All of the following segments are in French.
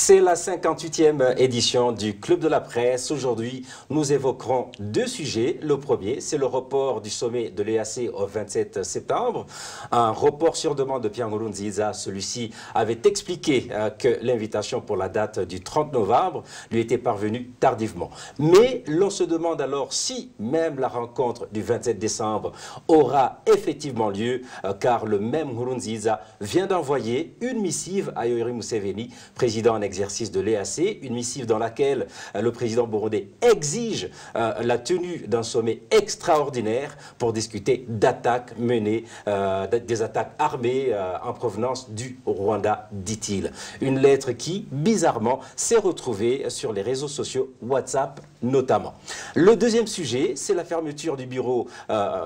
C'est la 58e édition du Club de la Presse. Aujourd'hui, nous évoquerons deux sujets. Le premier, c'est le report du sommet de l'EAC au 27 septembre. Un report sur demande de Pierre Nkurunziza. Celui-ci avait expliqué que l'invitation pour la date du 30 novembre lui était parvenue tardivement. Mais l'on se demande alors si même la rencontre du 27 décembre aura effectivement lieu, car le même Nkurunziza vient d'envoyer une missive à Yoweri Museveni, président en exercice de l'EAC, une missive dans laquelle le président burundais exige la tenue d'un sommet extraordinaire pour discuter d'attaques menées, des attaques armées en provenance du Rwanda, dit-il. Une lettre qui, bizarrement, s'est retrouvée sur les réseaux sociaux, WhatsApp notamment. Le deuxième sujet, c'est la fermeture du bureau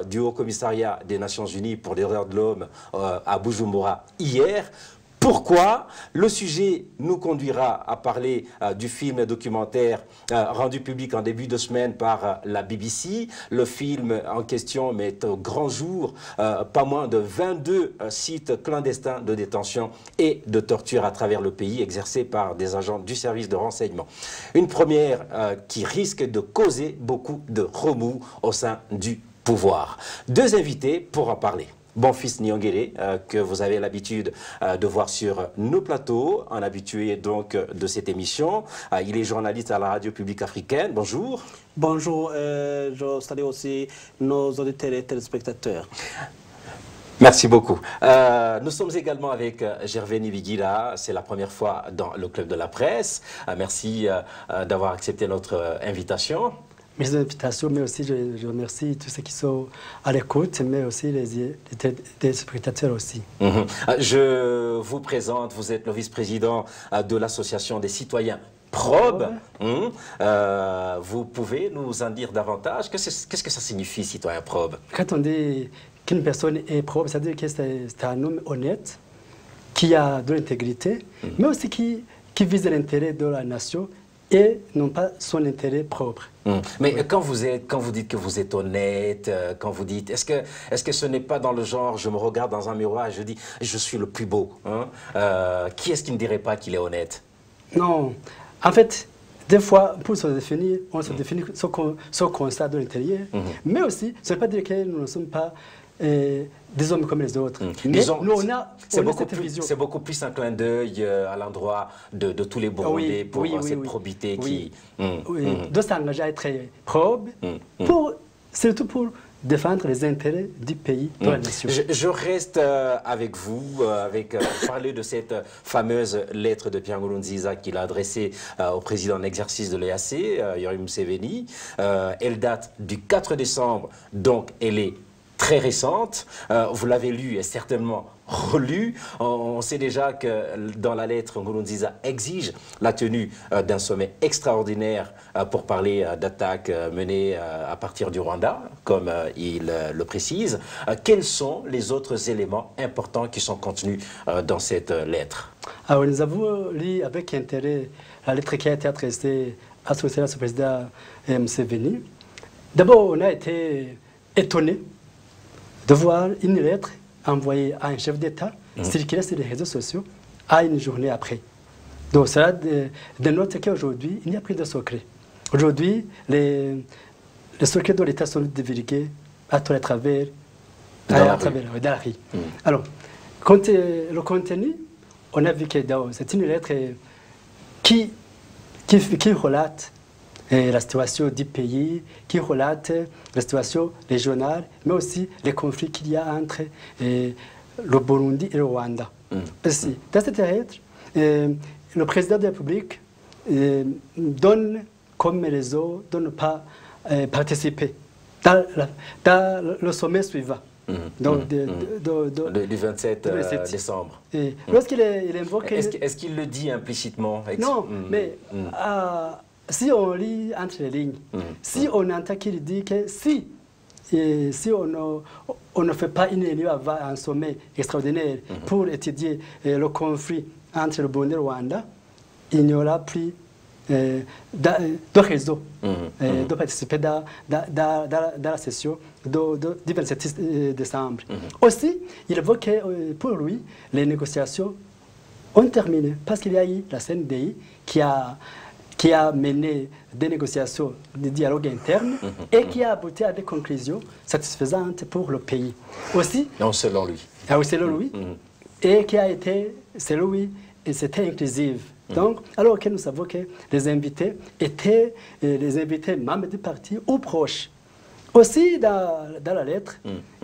du Haut-Commissariat des Nations Unies pour les droits de l'homme à Bujumbura hier. Pourquoi? Le sujet nous conduira à parler du film documentaire rendu public en début de semaine par la BBC. Le film en question met au grand jour pas moins de 22 sites clandestins de détention et de torture à travers le pays exercés par des agents du service de renseignement. Une première qui risque de causer beaucoup de remous au sein du pouvoir. Deux invités pour en parler. Bonfils Nyongere, que vous avez l'habitude de voir sur nos plateaux, un habitué donc de cette émission. Il est journaliste à la radio publique africaine. Bonjour. Bonjour, je salue aussi nos auditeurs et téléspectateurs. Merci beaucoup. Nous sommes également avec Gervais Nibigila. C'est la première fois dans le Club de la Presse. Merci d'avoir accepté notre invitation. Merci de l'invitation, mais aussi je remercie tous ceux qui sont à l'écoute, mais aussi les spectateurs aussi. Je vous présente, vous êtes le vice-président de l'association des citoyens Probe. Vous pouvez nous en dire davantage? Qu'est-ce que ça signifie, citoyen Probe? Quand on dit qu'une personne est probe, ça veut dire que c'est un homme honnête, qui a de l'intégrité, mais aussi qui vise l'intérêt de la nation et non pas son intérêt propre. Mais oui. Quand vous dites que vous êtes honnête, quand vous dites, est-ce que ce n'est pas dans le genre, je me regarde dans un miroir et je dis, je suis le plus beau, qui est-ce qui ne dirait pas qu'il est honnête? Non, en fait, des fois, pour se définir, on se définit ce constat de l'intérieur, mais aussi, ça ne veut pas dire que nous ne sommes pas des hommes comme les autres. Mais disons, nous, on a c'est beaucoup plus un clin d'œil à l'endroit de tous les Burundais pour cette probité qui... de s'engager à être probe, surtout pour défendre les intérêts du pays, de la nation. Je reste avec vous, parler de cette fameuse lettre de Pierre Nkurunziza qu'il a adressée au président en exercice de l'EAC, Yoweri Museveni. Elle date du 4 décembre, donc elle est très récente. Vous l'avez lu et certainement relu. On sait déjà que dans la lettre, Nkurunziza exige la tenue d'un sommet extraordinaire pour parler d'attaques menées à partir du Rwanda, comme il le précise. Quels sont les autres éléments importants qui sont contenus dans cette lettre? Alors, nous avons lu avec intérêt la lettre qui a été adressée à son président Museveni. D'abord, on a été étonnés de voir une lettre envoyée à un chef d'État circuler sur les réseaux sociaux à une journée après. Donc cela dénote qu'aujourd'hui, il n'y a plus de secret. Aujourd'hui, les secrets de l'État sont divulgués à travers la rue. Alors, le contenu, on a vu que c'est une lettre qui relate la situation du pays, qui relate la situation régionale, mais aussi les conflits qu'il y a entre le Burundi et le Rwanda. Aussi, dans cette lettre, le président de la République donne comme raison de ne pas participer dans le sommet suivant. Donc, du 27 décembre. Lorsqu'il invoque... Est-ce qu'il le dit implicitement? Non, mais... si on lit entre les lignes, si on entend qu'il dit que si on ne fait pas une réunion avant un sommet extraordinaire pour étudier le conflit entre le Burundi et le Rwanda, il n'y aura plus de réseau de participer dans la session du 27 décembre. Aussi, il évoque que pour lui, les négociations ont terminé parce qu'il y a eu la CNDI qui a mené des négociations, des dialogues internes et qui a abouti à des conclusions satisfaisantes pour le pays. Aussi, non, selon lui. Ah oui, selon lui. Et qui a été, selon lui, et c'était inclusive. Donc, alors que nous savons que les invités étaient les invités membres du parti ou proches. Aussi, dans la lettre,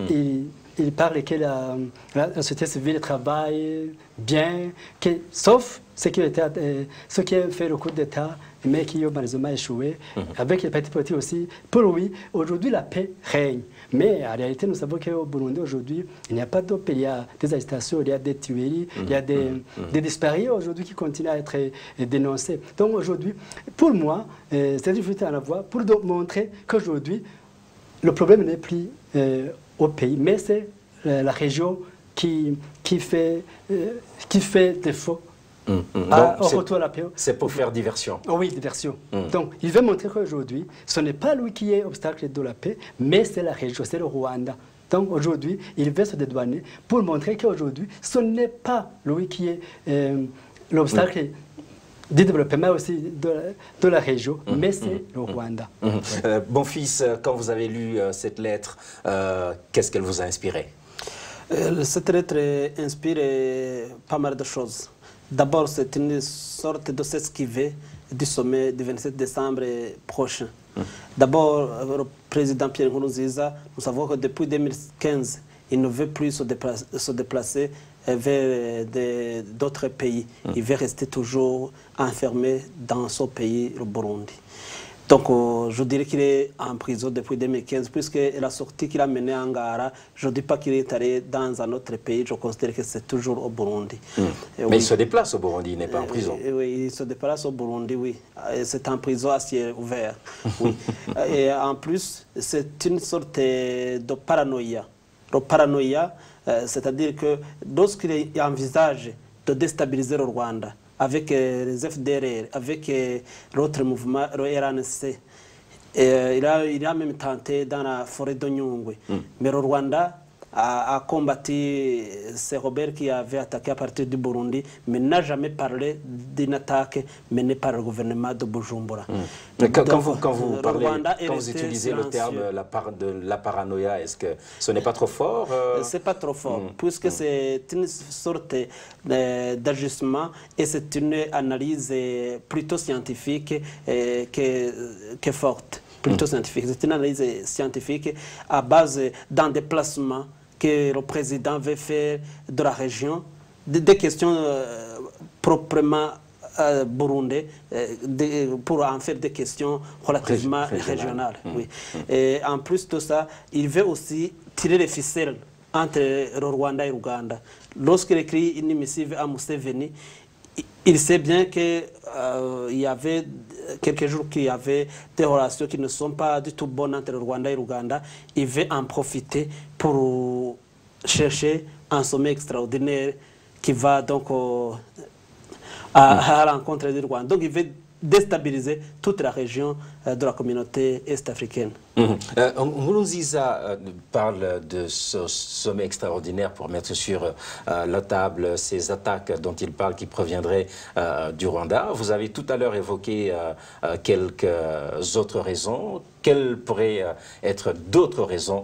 il parle que la société civile travaille bien, sauf ce qui a fait le coup d'État, mais qui a malheureusement échoué. Avec les partis politiques aussi, pour lui, aujourd'hui, la paix règne. Mais en réalité, nous savons qu'au Burundi, aujourd'hui, il n'y a pas de paix. Il y a des agitations, il y a des tueries, il y a des disparités aujourd'hui qui continuent à être dénoncées. Donc aujourd'hui, pour moi, c'est difficile à la voix pour montrer qu'aujourd'hui, le problème n'est plus au pays, mais c'est la région qui fait défaut. C'est pour faire diversion. Oh oui, diversion. Donc, il veut montrer qu'aujourd'hui, ce n'est pas lui qui est obstacle de la paix, mais c'est la région, c'est le Rwanda. Donc, aujourd'hui, il veut se dédouaner pour montrer qu'aujourd'hui, ce n'est pas lui qui est l'obstacle du développement aussi de la région, mais c'est le Rwanda. Bon fils, quand vous avez lu cette lettre, qu'est-ce qu'elle vous a inspiré? Cette lettre inspire pas mal de choses. D'abord, c'est une sorte de s'esquiver du sommet du 27 décembre prochain. D'abord, le président Pierre Nkurunziza, nous savons que depuis 2015, il ne veut plus se déplacer vers d'autres pays. Il veut rester toujours enfermé dans son pays, le Burundi. Donc, je dirais qu'il est en prison depuis 2015, puisque la sortie qu'il a menée à Ngara, je ne dis pas qu'il est allé dans un autre pays, je considère que c'est toujours au Burundi. Mais oui, il se déplace au Burundi, il n'est pas en prison. Oui, il se déplace au Burundi, oui. C'est en prison à ciel ouvert. Oui. Et en plus, c'est une sorte de paranoïa. Le paranoïa, c'est-à-dire que lorsqu'il envisage de déstabiliser le Rwanda, avec les FDLR, avec l'autre mouvement, le RNC. Il a même tenté dans la forêt de Nyungwe. Mais le Rwanda a combattu ces rebelles qui avaient attaqué à partir du Burundi, mais n'a jamais parlé d'une attaque menée par le gouvernement de Bujumbura. Quand vous utilisez le terme la paranoïa, est-ce que ce n'est pas trop fort? C'est pas trop fort, puisque c'est une sorte d'ajustement et c'est une analyse plutôt scientifique que forte. Plutôt scientifique. C'est une analyse scientifique à base d'un déplacement que le président veut faire de la région, des questions proprement burundais, pour en faire des questions relativement régionales. Oui. Et en plus de ça, il veut aussi tirer les ficelles entre le Rwanda et l'Ouganda. Lorsqu'il écrit une missive à Museveni, il sait bien qu'il y avait quelques jours qu'il y avait des relations qui ne sont pas du tout bonnes entre le Rwanda et l'Ouganda. Il veut en profiter pour chercher un sommet extraordinaire qui va donc à l'encontre du Rwanda. Donc il veut déstabiliser toute la région de la communauté est-africaine. Nkurunziza parle de ce sommet extraordinaire pour mettre sur la table ces attaques dont il parle qui proviendraient du Rwanda. Vous avez tout à l'heure évoqué quelques autres raisons. Quelles pourraient être d'autres raisons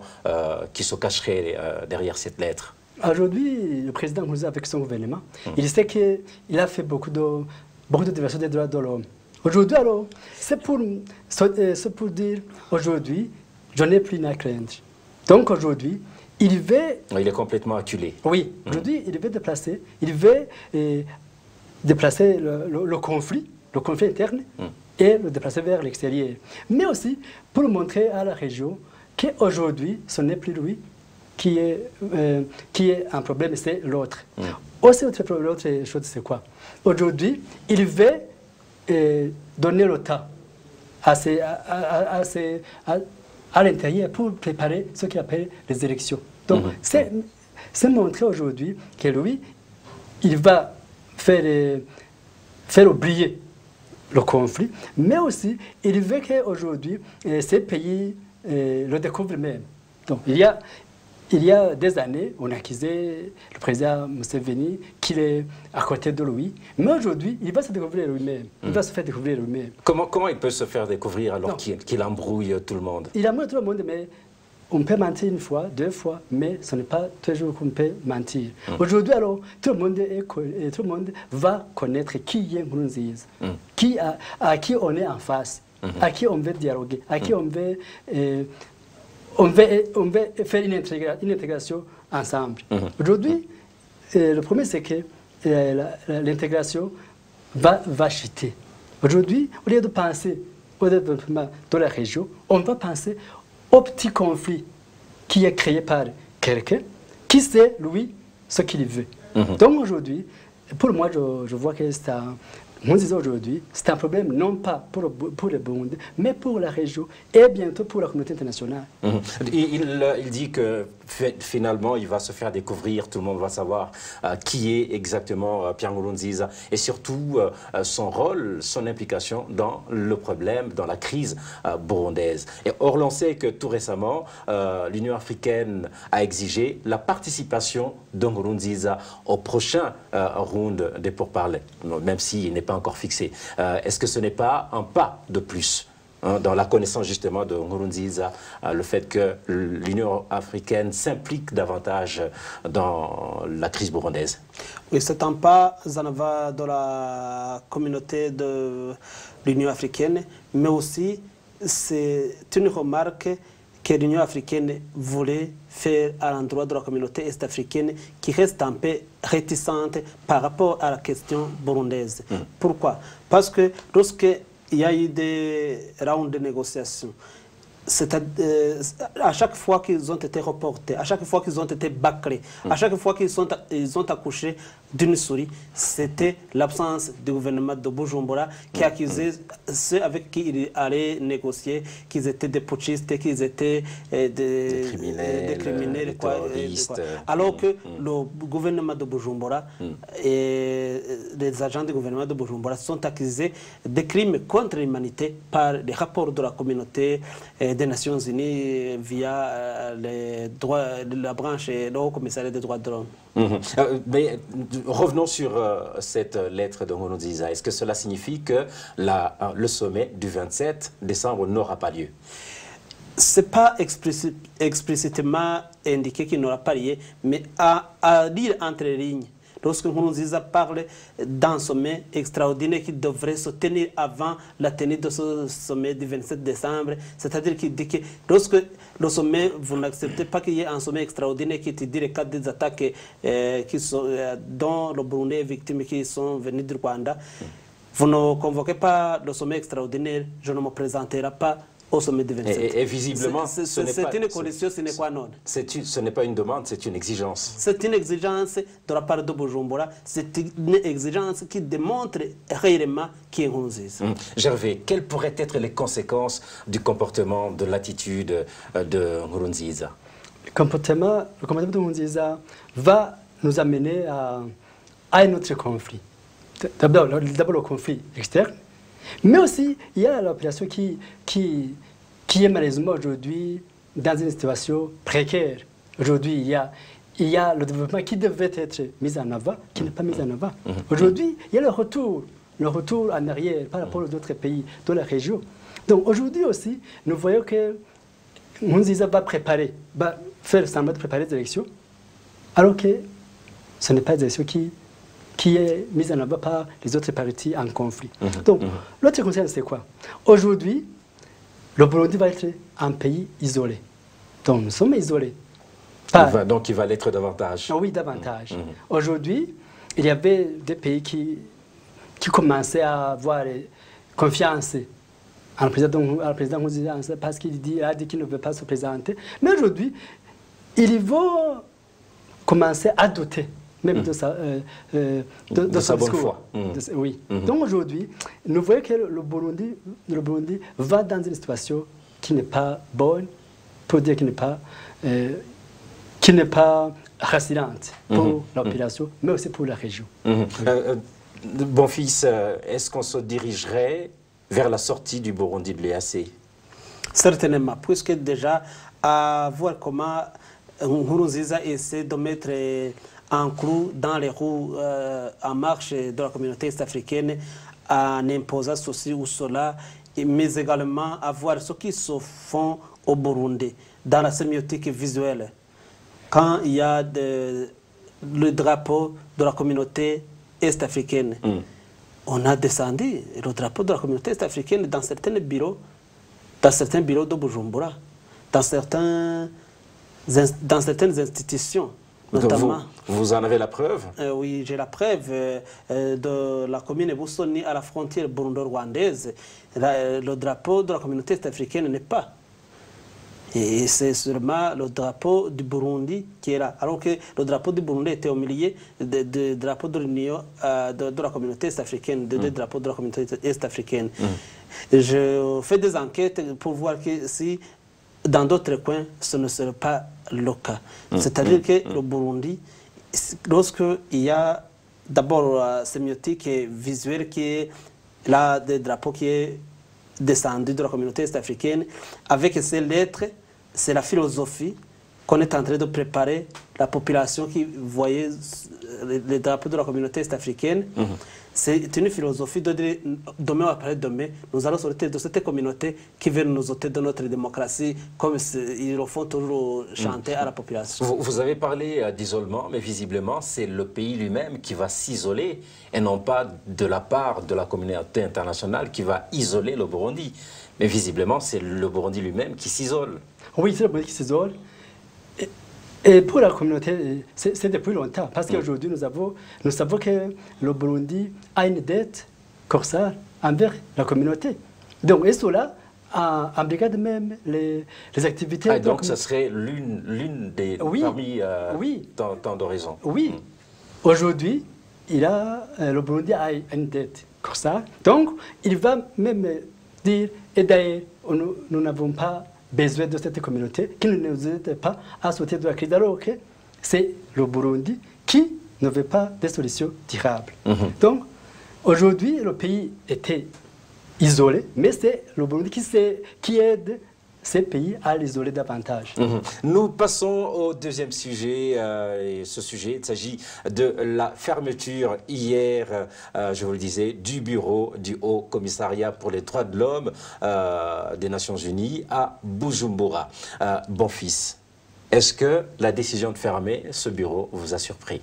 qui se cacheraient derrière cette lettre? Aujourd'hui, le président Nkurunziza, avec son gouvernement, il sait qu'il a fait beaucoup de violations des droits de l'homme. Aujourd'hui, alors, c'est pour dire, aujourd'hui, je n'ai plus à craindre. Donc aujourd'hui, il veut... Il est complètement acculé. Oui, aujourd'hui, il veut déplacer le conflit interne et le déplacer vers l'extérieur. Mais aussi pour montrer à la région qu'aujourd'hui, ce n'est plus lui qui est un problème, c'est l'autre. Aussi, l'autre chose, c'est quoi? Aujourd'hui, il veut donner le temps à l'intérieur pour préparer ce qu'il appelle les élections. Donc, c'est montrer aujourd'hui que lui, il va faire oublier le conflit, mais aussi, il veut qu'aujourd'hui, ces pays le découvrent même. Donc, il y a il y a des années, on accusait le président Museveni qu'il est à côté de lui. Mais aujourd'hui, il va se découvrir lui-même. Il va se faire découvrir lui-même. Comment il peut se faire découvrir alors qu'il embrouille tout le monde? Il embrouille tout le monde, mais on peut mentir une fois, deux fois, mais ce n'est pas toujours qu'on peut mentir. Aujourd'hui, alors, tout le monde va connaître qui est Nkurunziza, à qui on est en face, à qui on veut dialoguer, à qui on veut faire une intégration ensemble. Aujourd'hui, le premier, c'est que l'intégration va chuter. Aujourd'hui, au lieu de penser au développement de la région, on va penser au petit conflit qui est créé par quelqu'un qui sait, lui, ce qu'il veut. Donc aujourd'hui, pour moi, je vois que c'est un... Moi, aujourd'hui, c'est un problème non pas pour le Burundi, mais pour la région et bientôt pour la communauté internationale. Il dit que finalement, il va se faire découvrir, tout le monde va savoir qui est exactement Pierre Nkurunziza et surtout son rôle, son implication dans le problème, dans la crise burundaise. Et or, l'on sait que tout récemment, l'Union africaine a exigé la participation de Nkurunziza au prochain round des pourparlers, même s'il n'est pas encore fixé. Est-ce que ce n'est pas un pas de plus dans la connaissance justement de Nkurunziza, le fait que l'Union africaine s'implique davantage dans la crise burundaise? Oui, c'est un pas en avant de la communauté de l'Union africaine, mais aussi c'est une remarque que l'Union africaine voulait faire à l'endroit de la communauté est-africaine qui reste un peu réticente par rapport à la question burundaise. Pourquoi? Parce que lorsqu'il y a eu des rounds de négociations, à chaque fois qu'ils ont été reportés, à chaque fois qu'ils ont été bâclés, à chaque fois qu'ils ont accouché d'une souris, c'était l'absence du gouvernement de Bujumbura qui accusait ceux avec qui il allait négocier qu'ils étaient des putschistes, qu'ils étaient des criminels, des terroristes. Alors que le gouvernement de Bujumbura et les agents du gouvernement de Bujumbura sont accusés de crimes contre l'humanité par les rapports de la communauté des Nations Unies via la branche et le Haut Commissariat des droits de l'homme. Mais revenons sur cette lettre de Nkurunziza. Est-ce que cela signifie que le sommet du 27 décembre n'aura pas lieu? Ce n'est pas explicitement indiqué qu'il n'aura pas lieu, mais à lire entre les lignes. Lorsque Nkurunziza parle d'un sommet extraordinaire qui devrait se tenir avant la tenue de ce sommet du 27 décembre, c'est-à-dire qu'il dit que lorsque le sommet, vous n'acceptez pas qu'il y ait un sommet extraordinaire qui te dit le cas des attaques dont le Burundi est victime qui sont venus du Rwanda, vous ne convoquez pas le sommet extraordinaire, je ne me présenterai pas au sommet du 27. Et visiblement, c'est une condition sine qua non. Ce n'est pas une demande, c'est une exigence. C'est une exigence de la part de Bujumbura, c'est une exigence qui démontre réellement qui est Nkurunziza. Gervais, quelles pourraient être les conséquences du comportement, de l'attitude de Nkurunziza? Le comportement de Nkurunziza va nous amener à un autre conflit. D'abord le conflit externe, mais aussi il y a l'opération qui est malheureusement aujourd'hui dans une situation précaire. Aujourd'hui, il y a le développement qui devait être mis en avant, qui n'est pas mis en avant. Aujourd'hui, il y a le retour en arrière par rapport aux autres pays de la région. Donc aujourd'hui aussi, nous voyons que Nkurunziza va faire semblant de préparer des élections, alors que ce n'est pas des élections qui est mise en avant par les autres partis en conflit. Donc, l'autre conséquence, c'est quoi? Aujourd'hui, le Burundi va être un pays isolé. Donc, nous sommes isolés. Donc, il va l'être davantage. Oui, davantage. Aujourd'hui, il y avait des pays qui commençaient à avoir confiance en le président Nkurunziza parce qu'il a dit qu'il ne veut pas se présenter. Mais aujourd'hui, ils vont commencer à douter même de sa bonne foi. Oui. Donc aujourd'hui, nous voyons que le Burundi va dans une situation qui n'est pas bonne, pour dire qui n'est pas rassurante pour la population, mais aussi pour la région. Bonfils, est-ce qu'on se dirigerait vers la sortie du Burundi de l'EAC? Certainement, puisque déjà, à voir comment Nkurunziza essaie de mettre un clou dans les roues en marche de la communauté est-africaine en imposant ceci ou cela, mais également à voir ce qui se fait au Burundi dans la sémiotique visuelle. Quand il y a le drapeau de la communauté est-africaine, on a descendu le drapeau de la communauté est-africaine dans certains bureaux de Bujumbura, dans certaines institutions, notamment. Vous en avez la preuve? Oui, j'ai la preuve de la commune de Busoni à la frontière burundo-rwandaise. Le drapeau de la communauté est-africaine n'est pas. Et c'est seulement le drapeau du Burundi qui est là. Alors que le drapeau du Burundi était au milieu du drapeau de l'Union de la communauté est-africaine, des drapeaux de la communauté est-africaine. Je fais des enquêtes pour voir que si dans d'autres coins, ce ne serait pas le cas. C'est-à-dire que le Burundi, lorsqu'il y a d'abord la sémiotique visuelle qui est là, des drapeaux qui est descendu de la communauté est-africaine, avec ces lettres, c'est la philosophie qu'on est en train de préparer la population qui voyait les drapeaux de la communauté est-africaine. C'est une philosophie de dire, demain après demain, nous allons sortir de cette communauté qui veut nous ôter de notre démocratie, comme ils le font toujours chanter à la population. Vous avez parlé d'isolement, mais visiblement, c'est le pays lui-même qui va s'isoler, et non pas de la part de la communauté internationale qui va isoler le Burundi. Mais visiblement, c'est le Burundi lui-même qui s'isole. Oui, c'est le Burundi qui s'isole. Et pour la communauté, c'est depuis longtemps, parce qu'aujourd'hui, nous savons que le Burundi a une dette corsaire envers la communauté. Donc, et cela embrigade même les activités. Ah, donc, ce serait l'une des parmi tant de raisons. Oui. Aujourd'hui, le Burundi a une dette corsaire. Donc, il va même dire, et d'ailleurs, nous n'avons pas besoin de cette communauté qui ne nous aide pas à sortir de la crise. Alors que c'est le Burundi qui ne veut pas de solutions durables. Donc, aujourd'hui, le pays était isolé, mais c'est le Burundi qui aide ces pays à l'isoler davantage. Nous passons au deuxième sujet. Et ce sujet, il s'agit de la fermeture hier, je vous le disais, du bureau du Haut Commissariat pour les droits de l'homme des Nations Unies à Bujumbura. Bonfils, est-ce que la décision de fermer ce bureau vous a surpris?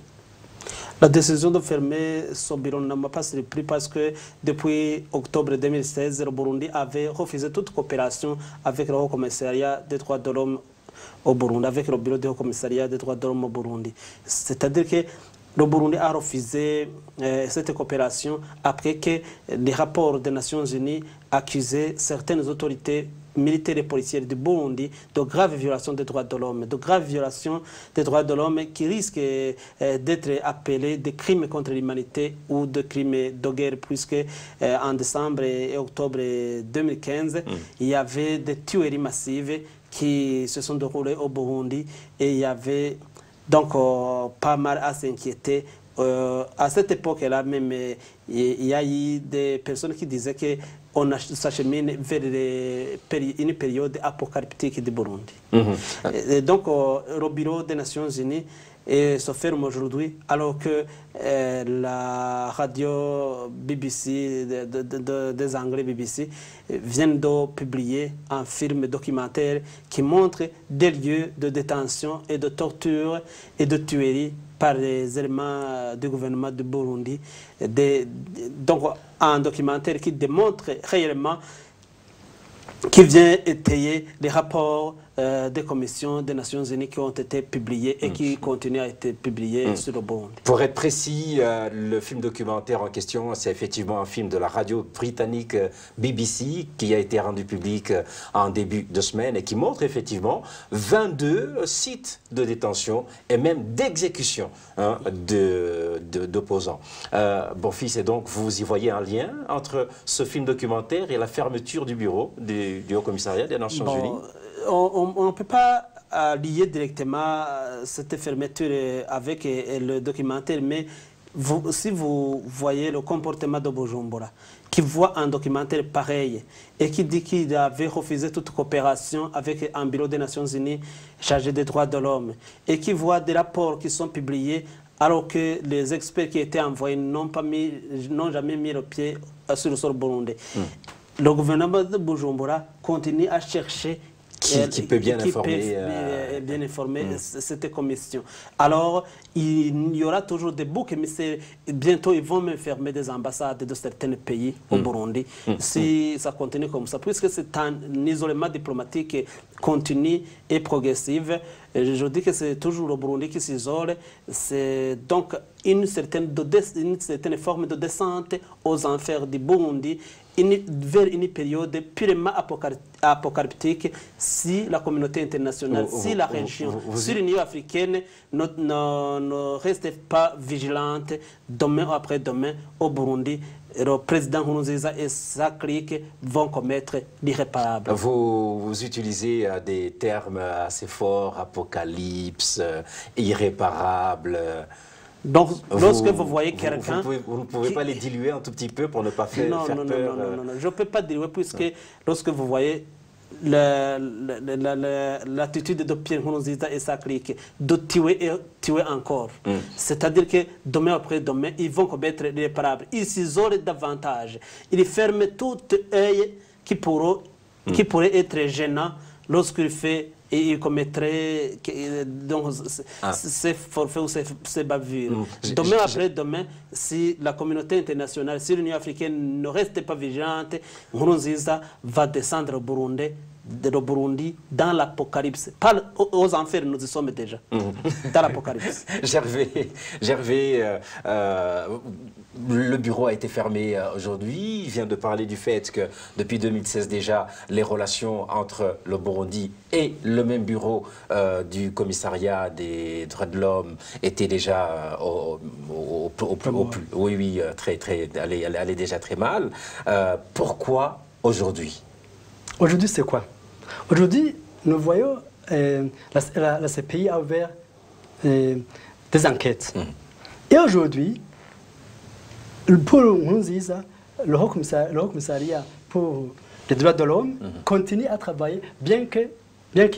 La décision de fermer ce bureau ne m'a pas surpris parce que depuis octobre 2016, le Burundi avait refusé toute coopération avec le Haut Commissariat des droits de l'homme au Burundi, avec le bureau du Haut Commissariat des droits de l'homme au Burundi. C'est-à-dire que le Burundi a refusé cette coopération après que les rapports des Nations Unies accusaient certaines autorités militaires et policières du Burundi de graves violations des droits de l'homme, qui risquent d'être appelés des crimes contre l'humanité ou des crimes de guerre, puisque en décembre et octobre 2015, il y avait des tueries massives qui se sont déroulées au Burundi et il y avait donc pas mal à s'inquiéter. À cette époque-là, même, il y a eu des personnes qui disaient qu'on s'achemine vers une période apocalyptique du Burundi. Et donc, le bureau des Nations Unies se ferme aujourd'hui, alors que la radio BBC, des Anglais BBC, vient de publier un film documentaire qui montre des lieux de détention et de torture et de tuerie par les éléments du gouvernement du Burundi. Donc, un documentaire qui démontre réellement, qui vient étayer les rapports des commissions des Nations Unies qui ont été publiés et qui continuent à être publiés sur le Burundi. Pour être précis, le film documentaire en question, c'est effectivement un film de la radio britannique BBC qui a été rendu public en début de semaine et qui montre effectivement 22 sites de détention et même d'exécution d'opposants. Bonfils, et donc vous y voyez un lien entre ce film documentaire et la fermeture du bureau du Haut Commissariat des Nations Unies? On ne peut pas lier directement cette fermeture avec le documentaire, mais si vous voyez le comportement de Bujumbura, qui voit un documentaire pareil et qui dit qu'il avait refusé toute coopération avec un bureau des Nations Unies chargé des droits de l'homme et qui voit des rapports qui sont publiés alors que les experts qui étaient envoyés n'ont jamais mis le pied sur le sol burundais. Le gouvernement de Bujumbura continue à chercher qui peut bien informer, cette commission. Alors, il y aura toujours des boucs émissaires. Bientôt, ils vont même fermer des ambassades de certains pays au Burundi si ça continue comme ça. Puisque c'est un isolement diplomatique continu et progressif. Je dis que c'est toujours le Burundi qui s'isole. C'est donc une certaine forme de descente aux enfers du Burundi vers une période purement apocalyptique si la communauté internationale, si la région, si l'Union africaine ne reste pas vigilante demain après demain au Burundi. Le président Nkurunziza et sa clique vont commettre l'irréparable. Vous utilisez des termes assez forts, apocalypse, irréparable. Donc, lorsque vous voyez quelqu'un... Vous ne pouvez pas les diluer un tout petit peu pour ne pas faire peur? Non, je ne peux pas diluer puisque lorsque vous voyez l'attitude de Pierre Nkurunziza et sa clique de tuer et tuer encore. C'est-à-dire que demain après demain, ils vont commettre l'irréparable. Ils s'isolent davantage. Ils ferment tout œil qui pourrait être gênant lorsqu'il fait et il commettrait ces forfaits ou ces bavures. Demain après demain, si la communauté internationale, si l'Union africaine ne reste pas vigilante, Nkurunziza va descendre au Burundi dans l'apocalypse. Pas aux enfers, nous y sommes déjà. Dans l'apocalypse. Gervais, le bureau a été fermé aujourd'hui. Il vient de parler du fait que depuis 2016 déjà, les relations entre le Burundi et le même bureau du commissariat des droits de l'homme étaient déjà allaient déjà très mal. Pourquoi aujourd'hui? Aujourd'hui, c'est quoi? Aujourd'hui, nous voyons la CPI a ouvert des enquêtes. Et aujourd'hui, pour Nkurunziza, le Haut Commissariat pour les droits de l'homme continue à travailler, bien qu'il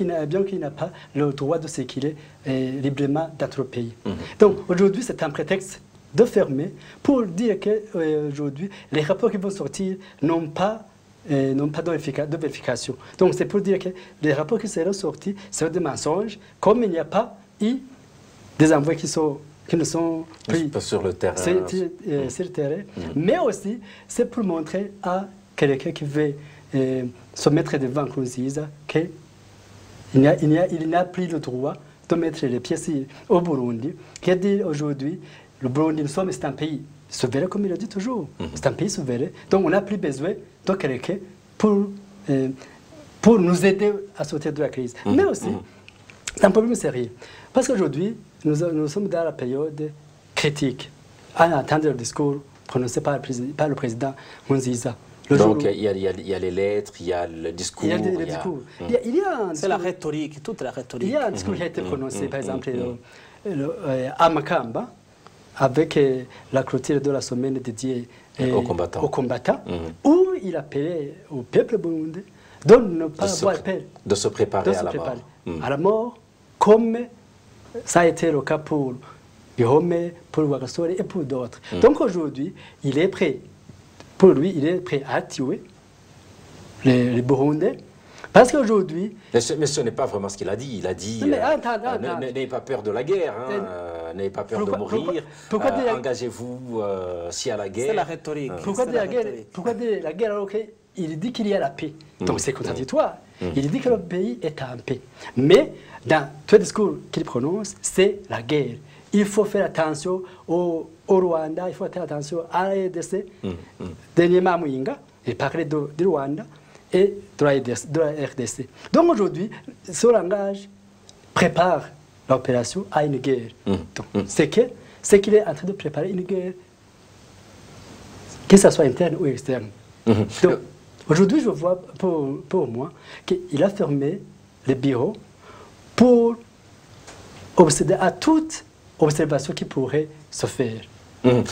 n'a pas le droit de circuler librement dans le pays. Donc aujourd'hui, c'est un prétexte de fermer pour dire qu'aujourd'hui, les rapports qui vont sortir n'ont pas de vérification. Donc c'est pour dire que les rapports qui seront sortis seront des mensonges, comme il n'y a pas eu des envois qui ne sont pris sur le terrain. Sur le terrain. Mais aussi, c'est pour montrer à quelqu'un qui veut se mettre devant Nkurunziza qu'il n'a plus le droit de mettre les pieds au Burundi. Qui dit aujourd'hui, le Burundi, c'est un pays souverain, comme il le dit toujours. C'est un pays souverain. Donc on n'a plus besoin de quelqu'un pour nous aider à sortir de la crise. Mais aussi, c'est un problème sérieux. Parce qu'aujourd'hui, nous sommes dans la période critique, à entendre le discours prononcé par le président Nkurunziza. Donc il y a les lettres, il y a le discours. C'est la rhétorique, toute la rhétorique. Il y a un discours qui a été prononcé, par exemple, à Makamba, avec la clôture de la semaine dédiée aux combattants, où il appelait au peuple burundais de ne pas avoir peur. De se préparer à la mort. Comme ça a été le cas pour Bihome, pour Rwagasore et pour d'autres. Donc aujourd'hui, il est prêt. Pour lui, il est prêt à tuer les Burundais. Parce qu'aujourd'hui... Mais ce n'est pas vraiment ce qu'il a dit. Il a dit, n'ayez pas peur de la guerre, n'ayez pas peur de mourir, engagez-vous si à la guerre. C'est la rhétorique. Pourquoi dire la guerre alors qu'il dit qu'il y a la paix? Donc c'est contradictoire. Il dit que le pays est en paix. Mais dans tout discours qu'il prononce, c'est la guerre. Il faut faire attention au Rwanda, il faut faire attention à la RDC. Dernièrement, Mouinga, il parlait du Rwanda et de la RDC. Donc aujourd'hui, ce langage prépare l'opération à une guerre. C'est qu'il est en train de préparer une guerre, que ce soit interne ou externe. Donc aujourd'hui, je vois pour moi qu'il a fermé les bureaux pour obséder à toute observation qui pourrait se faire. Il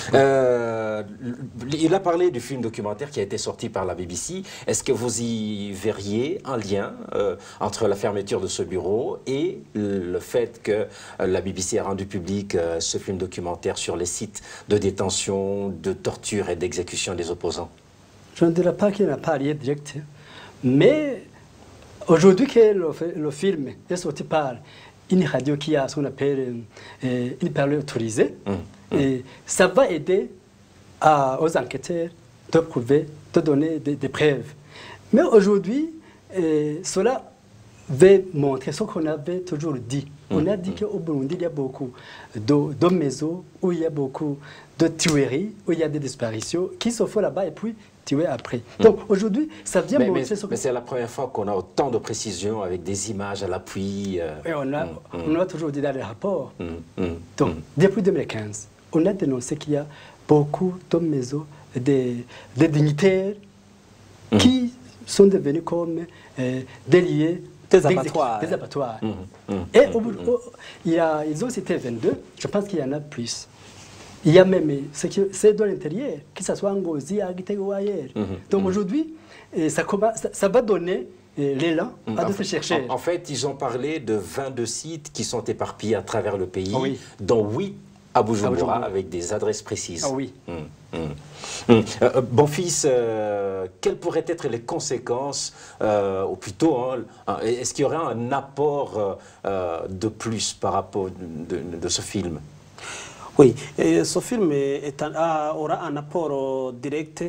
a parlé du film documentaire qui a été sorti par la BBC. Est-ce que vous y verriez un lien entre la fermeture de ce bureau et le fait que la BBC a rendu public ce film documentaire sur les sites de détention, de torture et d'exécution des opposants? Je ne dirais pas qu'il n'y a pas de lien direct, mais aujourd'hui que le film est sorti par une radio qui a ce qu'on appelle une parole autorisée, et ça va aider aux enquêteurs de prouver, de donner des preuves. Mais aujourd'hui, cela va montrer ce qu'on avait toujours dit. On a dit qu'au Burundi, il y a beaucoup de maisons où il y a beaucoup de tueries, où il y a des disparitions qui se font là-bas et puis tués après. Donc aujourd'hui, ça vient montrer ce que... Mais c'est la première fois qu'on a autant de précisions avec des images à l'appui. Et on a toujours dit dans les rapports. Donc, depuis 2015, on a dénoncé qu'il y a beaucoup de maisons, des dignitaires qui sont devenus comme des lieux, des abattoirs. Des abattoirs. Et ils ont cité 22, je pense qu'il y en a plus. Il y a même c'est dans l'intérieur, que ce soit en Ngozi, à Gitego ou ailleurs. Donc aujourd'hui, ça va donner l'élan à d'autres chercheurs. En fait, ils ont parlé de 22 sites qui sont éparpillés à travers le pays, dont 8 à Bujumbura, avec des adresses précises. Ah oui. Bonfils, quelles pourraient être les conséquences, ou plutôt, est-ce qu'il y aurait un apport de plus par rapport de ce film? Oui, ce film aura un apport direct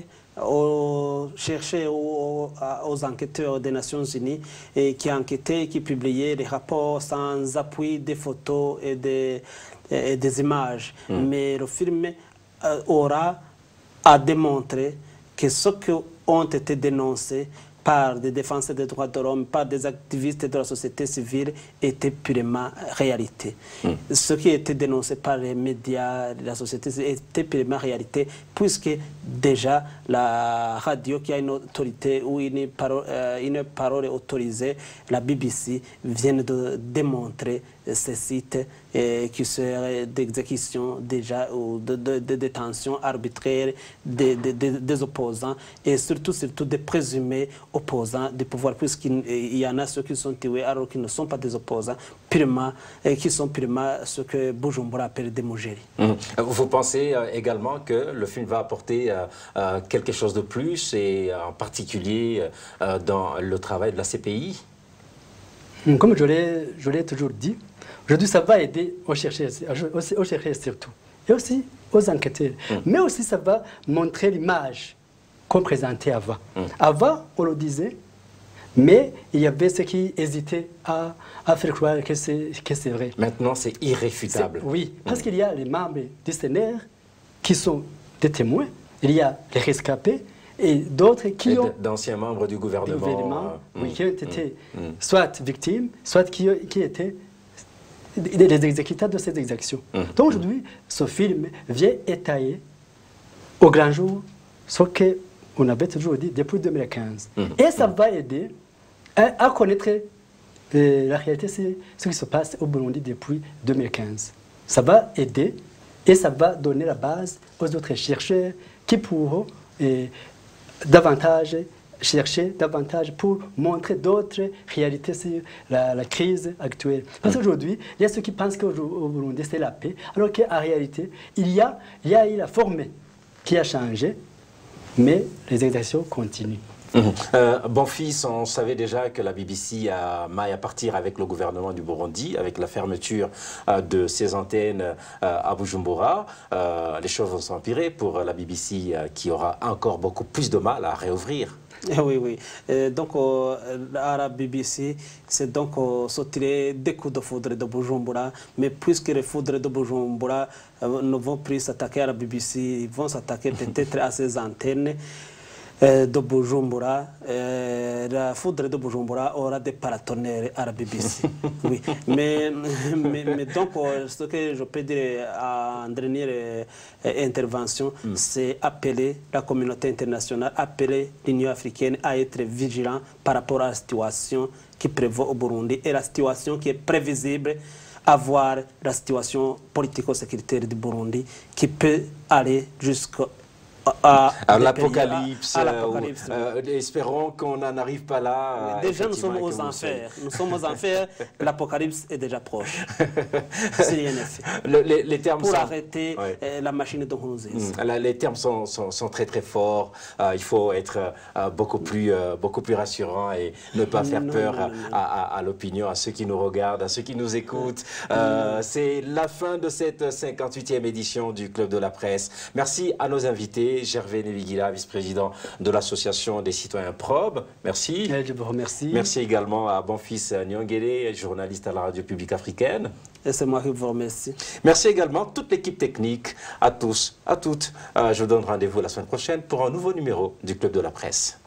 aux chercheurs, aux enquêteurs des Nations Unies qui enquêtaient, qui publiaient des rapports sans appui, des photos et des images. Mais le film aura à démontrer que ce qui ont été dénoncés par des défenseurs des droits de l'homme, par des activistes de la société civile, était purement réalité. Ce qui était dénoncé par les médias de la société civile était purement réalité, puisque déjà la radio qui a une autorité ou une parole autorisée, la BBC, vient de démontrer ces sites qui seraient d'exécution déjà ou de détention arbitraire des opposants et surtout des présumés opposants du pouvoir, puisqu'il y en a ceux qui sont tués alors qu'ils ne sont pas des opposants, qui sont purement ce que Bujumbura appelle des Mougéri. Vous pensez également que le film va apporter quelque chose de plus, et en particulier dans le travail de la CPI? Comme je l'ai toujours dit, aujourd'hui ça va aider aux chercheurs surtout, et aussi aux enquêteurs. Mais aussi ça va montrer l'image qu'on présentait avant. Avant, on le disait, mais il y avait ceux qui hésitaient à faire croire que c'est vrai. Maintenant, c'est irréfutable. Oui, parce qu'il y a les membres du CNR qui sont des témoins, il y a les rescapés, et d'autres qui ont... D'anciens membres du gouvernement. Qui ont été soit victimes, soit qui étaient des exécutants de ces exactions. Donc aujourd'hui, ce film vient étayer au grand jour ce qu'on avait toujours dit depuis 2015. Et ça va aider à connaître la réalité, c'est ce qui se passe au Burundi depuis 2015. Ça va aider et ça va donner la base aux autres chercheurs qui pourront davantage chercher davantage pour montrer d'autres réalités sur la crise actuelle. Parce qu'aujourd'hui, il y a ceux qui pensent qu'au Burundi, c'est la paix, alors qu'en réalité, il y a eu la forme qui a changé, mais les exactions continuent. Bonfils, on savait déjà que la BBC a maille à partir avec le gouvernement du Burundi, avec la fermeture de ses antennes à Bujumbura. Les choses vont s'empirer pour la BBC qui aura encore beaucoup plus de mal à réouvrir. Oui. Donc, à la BBC, c'est donc se tirer des coups de foudre de Bujumbura. Mais puisque les foudres de Bujumbura ne vont plus s'attaquer à la BBC, ils vont s'attaquer peut-être à ses antennes de Bujumbura. La foudre de Bujumbura aura des paratonnerres à la BBC. Oui. Mais donc, ce que je peux dire en dernière intervention, c'est appeler la communauté internationale, appeler l'Union africaine à être vigilant par rapport à la situation qui prévaut au Burundi et la situation qui est prévisible voir la situation politico-sécuritaire du Burundi qui peut aller jusqu'à l'apocalypse. Espérons qu'on n'en arrive pas là. Déjà, nous sommes aux enfers. Nous sommes aux enfers. L'apocalypse est déjà proche. C'est rien n'est fait. Les termes pour arrêter la machine de Nkurunziza. Les termes sont très très forts. Il faut être beaucoup plus rassurant et ne pas faire peur à l'opinion, à ceux qui nous regardent, à ceux qui nous écoutent. C'est la fin de cette 58e édition du Club de la Presse. Merci à nos invités. Gervais Nebigila, vice-président de l'association des citoyens probes. Merci. Je vous remercie. Merci également à Bonfils Nyongele, journaliste à la radio publique africaine. Et c'est moi qui vous remercie. Merci également à toute l'équipe technique, à tous, à toutes. Je vous donne rendez-vous la semaine prochaine pour un nouveau numéro du Club de la Presse.